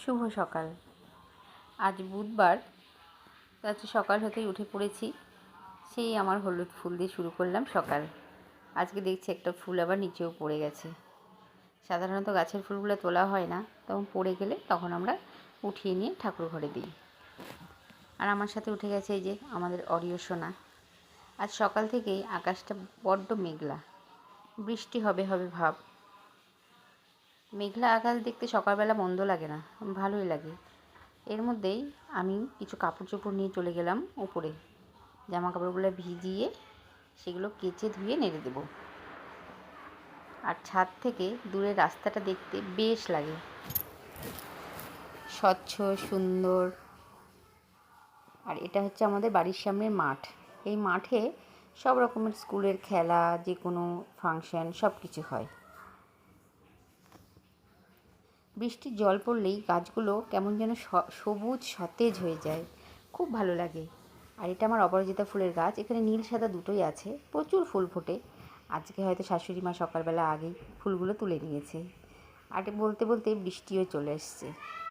শুভ সকাল। আজ বুধবার, আজকে সকাল হতেই উঠে পড়েছি। সেই আমার হলুদ ফুল দিয়ে শুরু করলাম সকাল। আজকে দেখছি একটা ফুল আবার নিচেও পড়ে গেছে। সাধারণত গাছের ফুলগুলো তোলা হয় না, তখন পড়ে গেলে তখন আমরা উঠিয়ে নিয়ে ঠাকুর ঘরে দিই। আর আমার সাথে উঠে গেছে এই যে আমাদের অরিয় সোনা। আজ সকাল থেকেই আকাশটা বড্ড মেঘলা, বৃষ্টি হবে হবে ভাব। মেঘলা আকাশ দেখতে সকালবেলা মন্দ লাগে না, ভালোই লাগে। এর মধ্যেই আমি কিছু কাপড় চোপড় নিয়ে চলে গেলাম উপরে। জামা কাপড়গুলো ভিজিয়ে সেগুলো কেচে ধুয়ে নেড়ে দেব। আর ছাদ থেকে দূরের রাস্তাটা দেখতে বেশ লাগে, স্বচ্ছ সুন্দর। আর এটা হচ্ছে আমাদের বাড়ির সামনের মাঠ। এই মাঠে সব রকমের স্কুলের খেলা, যে কোনো ফাংশন সব কিছু হয়। বৃষ্টির জল পড়লেই গাছগুলো কেমন যেন সবুজ সতেজ হয়ে যায়, খুব ভালো লাগে। আর এটা আমার অপরাজিতা ফুলের গাছ। এখানে নীল সাদা দুটোই আছে, প্রচুর ফুল ফোটে। আজকে হয়তো শাশুড়ি মা সকালবেলা আগেই ফুলগুলো তুলে নিয়েছে। আর বলতে বলতে বৃষ্টিও চলে এসছে।